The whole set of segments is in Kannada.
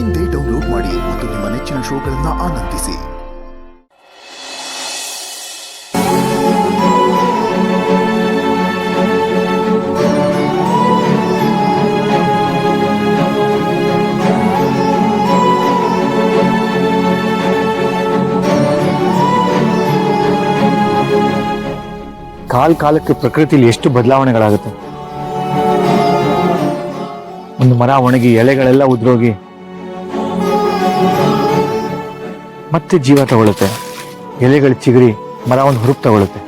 ಇಂದೇ ಡೌನ್ಲೋಡ್ ಮಾಡಿ ಮತ್ತು ನಿಮ್ಮ ನೆಚ್ಚಿನ ಶೋಗಳನ್ನು ಆನಂದಿಸಿ. ಕಾಲಕ್ಕೆ ಪ್ರಕೃತಿಯಲ್ಲಿ ಎಷ್ಟು ಬದಲಾವಣೆಗಳಾಗುತ್ತೆ. ಒಂದು ಮರ ಒಣಗಿ ಎಲೆಗಳೆಲ್ಲ ಉದ್ರೋಗಿ ಮತ್ತೆ ಜೀವ ತಗೊಳುತ್ತೆ. ಎಲೆಗಳು ಚಿಗುರಿ ಮರ ಒಂದು ಹುರುಪು ತಗೊಳುತ್ತೆ.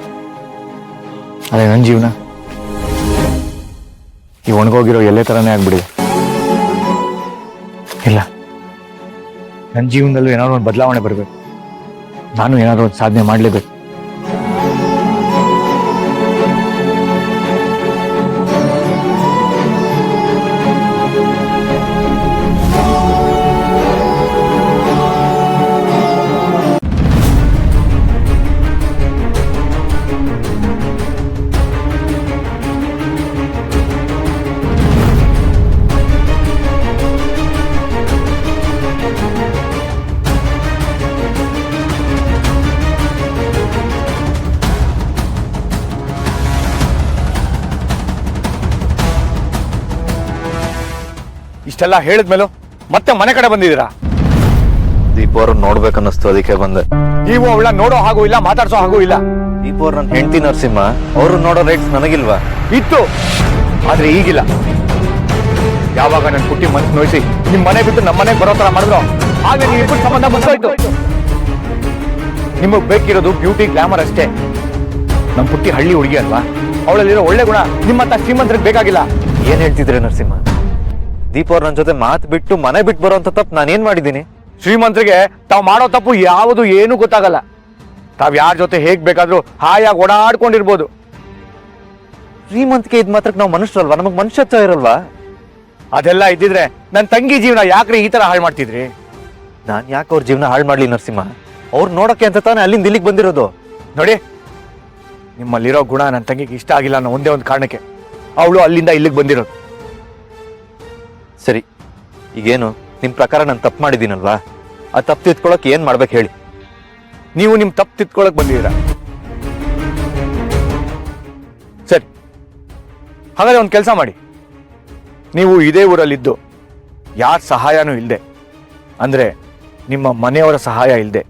ಅದೇ ನನ್ನ ಜೀವನ ಈ ಒಣಗೋಗಿರೋ ಎಲೆ ಥರನೇ ಆಗ್ಬಿಡಿದೆ. ಇಲ್ಲ, ನನ್ನ ಜೀವನದಲ್ಲೂ ಏನಾದ್ರು ಒಂದು ಬದಲಾವಣೆ ಬರಬೇಕು. ನಾನು ಏನಾದ್ರು ಒಂದು ಸಾಧನೆ ಮಾಡಲೇಬೇಕು. ಇಷ್ಟೆಲ್ಲ ಹೇಳಿದ್ಮೇಲೂ ಮತ್ತೆ ಮನೆ ಕಡೆ ಬಂದಿದ್ದೀರಾ? ದೀಪ ಅವ್ರನ್ನ ನೋಡ್ಬೇಕನ್ನಿಸ್ತು, ಅದಕ್ಕೆ ಬಂದೆ. ನೀವು ಅವಳ ನೋಡೋ ಹಾಗೂ ಇಲ್ಲ, ಮಾತಾಡ್ಸೋ ಹಾಗೂ ಇಲ್ಲ. ದೀಪ ಅವ್ರ ನನ್ನ ಹೆಂಡತಿ ನರಸಿಂಹ, ಅವ್ರು ನೋಡೋ ರೈಟ್ಸ್ ನನಗಿಲ್ವಾ? ಇತ್ತು, ಆದ್ರೆ ಈಗಿಲ್ಲ. ಯಾವಾಗ ನನ್ನ ಪುಟ್ಟಿ ಮನಸ್ಸು ನೋಯಿಸಿ ನಿಮ್ ಮನೆ ಬಿಟ್ಟು ನಮ್ಮ ಮನೆಗೆ ಬರೋ ತರ ಮಾಡಿದ್ರು, ಆಗ ನೀವು ಇಬ್ಬರು ಸಂಬಂಧ ಮುಗಿಸೋಯ್ತು. ನಿಮಗ್ ಬೇಕಿರೋದು ಬ್ಯೂಟಿ ಗ್ಲಾಮರ್ ಅಷ್ಟೇ. ನಮ್ ಪುಟ್ಟಿ ಹಳ್ಳಿ ಹುಡುಗಿ ಅಲ್ವಾ, ಅವಳಲ್ಲಿರೋ ಒಳ್ಳೆ ಗುಣ ನಿಮ್ಮಂತ ಶ್ರೀಮಂತರಿಗೆ ಬೇಕಾಗಿಲ್ಲ. ಏನ್ ಹೇಳ್ತಿದ್ರೆ ನರಸಿಂಹ? ದೀಪ ಅವ್ರ ನನ್ನ ಜೊತೆ ಮಾತು ಬಿಟ್ಟು ಮನೆ ಬಿಟ್ಟು ಬರೋಂತ ತಪ್ಪು ನಾನೇನ್ ಮಾಡಿದ್ದೀನಿ? ಶ್ರೀಮಂತರಿಗೆ ತಾವ್ ಮಾಡೋ ತಪ್ಪು ಯಾವುದು ಏನೂ ಗೊತ್ತಾಗಲ್ಲ. ತಾವ್ ಯಾರ ಜೊತೆ ಹೇಗ್ ಬೇಕಾದ್ರೂ ಹಾಯಾಗಿ ಓಡಾಡ್ಕೊಂಡಿರ್ಬೋದು. ಶ್ರೀಮಂತಿಕೆ ಇದ್ ಮಾತ್ರಕ್ಕೆ ನಾವು ಮನುಷ್ಯರಲ್ವಾ? ನಮಗ್ ಮನುಷ್ಯತ್ವ ಇರಲ್ವಾ? ಅದೆಲ್ಲ ಇದ್ದಿದ್ರೆ ನನ್ನ ತಂಗಿ ಜೀವನ ಯಾಕ್ರಿ ಈ ತರ ಹಾಳು ಮಾಡ್ತಿದ್ರಿ? ನಾನ್ ಯಾಕೆ ಅವ್ರ ಜೀವನ ಹಾಳು ಮಾಡ್ಲಿ ನರಸಿಂಹ? ಅವ್ರು ನೋಡಕ್ಕೆ ಅಂತ ತಾನೇ ಅಲ್ಲಿಂದ ಇಲ್ಲಿಗೆ ಬಂದಿರೋದು. ನೋಡಿ, ನಿಮ್ಮಲ್ಲಿರೋ ಗುಣ ನನ್ನ ತಂಗಿಗೆ ಇಷ್ಟ ಆಗಿಲ್ಲ ಅನ್ನೋ ಒಂದೇ ಒಂದು ಕಾರಣಕ್ಕೆ ಅವಳು ಅಲ್ಲಿಂದ ಇಲ್ಲಿಗೆ ಬಂದಿರೋದು. ಸರಿ, ಈಗೇನು ನಿಮ್ ಪ್ರಕಾರ ನಾನು ತಪ್ಪು ಮಾಡಿದ್ದೀನಲ್ವಾ? ಆ ತಪ್ಪು ತಿದ್ಕೊಳಕ್ ಏನ್ ಮಾಡ್ಬೇಕು ಹೇಳಿ? ನೀವು ನಿಮ್ ತಪ್ಪು ತಿದ್ಕೊಳಕ್ ಬಂದಿದ್ದೀರಾ. ಸರಿ, ಹಾಗಾದ್ರೆ ಒಂದು ಕೆಲಸ ಮಾಡಿ. ನೀವು ಇದೇ ಊರಲ್ಲಿದ್ದು ಯಾರ ಸಹಾಯನೂ ಇಲ್ಲದೆ, ಅಂದ್ರೆ ನಿಮ್ಮ ಮನೆಯವರ ಸಹಾಯ ಇಲ್ಲದೆ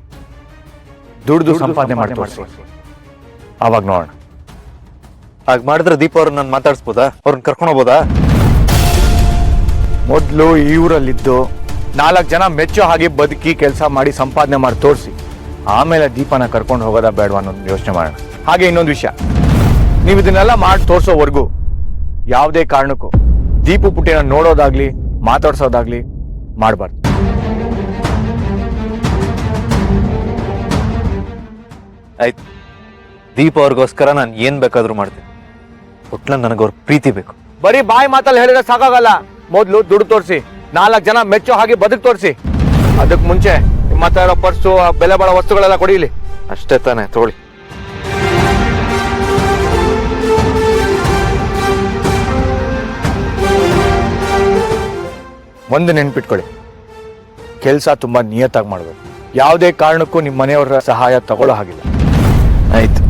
ದುಡ್ದು ಸಂಪಾದನೆ ಮಾಡಿ ತೋರಿಸಿ. ಆವಾಗ ನೋಡೋಣ. ಹಾಗೆ ಮಾಡಿದ್ರೆ ದೀಪ ಅವ್ರನ್ನ ನಾನು ಮಾತಾಡ್ಸ್ಬೋದಾ? ಅವ್ರನ್ನ ಕರ್ಕೊಂಡು ಹೋಗ್ಬೋದಾ? ಮೊದಲು ಈ ಊರಲ್ಲಿದ್ದು 4 ಜನ ಮೆಚ್ಚೋ ಹಾಗೆ ಬದುಕಿ ಕೆಲಸ ಮಾಡಿ ಸಂಪಾದನೆ ಮಾಡಿ ತೋರಿಸಿ, ಆಮೇಲೆ ದೀಪನ ಕರ್ಕೊಂಡು ಹೋಗೋದಾ ಬೇಡವಾ ಅನ್ನೋದು ಯೋಚನೆ ಮಾಡೋಣ. ಹಾಗೆ ಇನ್ನೊಂದು ವಿಷಯ, ನೀವು ಇದನ್ನೆಲ್ಲ ಮಾಡಿ ತೋರಿಸೋವರೆಗೂ ಯಾವುದೇ ಕಾರಣಕ್ಕೂ ದೀಪು ಪುಟ್ಟಿನ ನೋಡೋದಾಗ್ಲಿ ಮಾತಾಡ್ಸೋದಾಗ್ಲಿ ಮಾಡಬಾರ್ದು. ಆಯ್ತು, ದೀಪ ಅವ್ರಿಗೋಸ್ಕರ ನಾನು ಏನ್ ಬೇಕಾದ್ರೂ ಮಾಡ್ತೀನಿ. ಒಟ್ಲ ನನಗವ್ರ ಪ್ರೀತಿ ಬೇಕು. ಬರೀ ಬಾಯಿ ಮಾತಲ್ಲಿ ಹೇಳಿದ್ರೆ ಸಾಕಾಗಲ್ಲ. ಮೊದಲು ದುಡ್ಡು ತೋರಿಸಿ, 4 ಜನ ಮೆಚ್ಚೋ ಹಾಗೆ ಬದುಕು ತೋರಿಸಿ. ಅದಕ್ಕೆ ಮುಂಚೆ ನಿಮ್ಮ ಹತ್ರ ಇರೋ ಪರ್ಸು, ಬೆಲೆ ಬಾಳೋ ವಸ್ತುಗಳೆಲ್ಲ ಕೊಡಿಲಿ. ಅಷ್ಟೇ ತಾನೆ, ತಗೊಳ್ಳಿ. ಒಂದು ನೆನ್ಪಿಟ್ಕೊಳ್ಳಿ, ಕೆಲಸ ತುಂಬಾ ನಿಯತ್ತಾಗಿ ಮಾಡಬೇಕು. ಯಾವುದೇ ಕಾರಣಕ್ಕೂ ನಿಮ್ಮ ಮನೆಯವರ ಸಹಾಯ ತಗೊಳ್ಳೋ ಹಾಗಿಲ್ಲ. ಆಯ್ತು,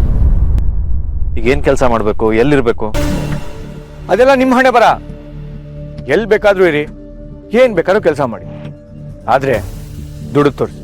ಈಗೇನ್ ಕೆಲಸ ಮಾಡ್ಬೇಕು? ಎಲ್ಲಿರ್ಬೇಕು? ಅದೆಲ್ಲ ನಿಮ್ಮ ಹಣೆ ಬರ. ಎಲ್ಲಿ ಬೇಕಾದ್ರೂ ಇರಿ, ಏನ್ ಬೇಕಾದ್ರೂ ಕೆಲಸ ಮಾಡಿ, ಆದ್ರೆ ದುಡ್ಡು ತೋರಿಸಿ.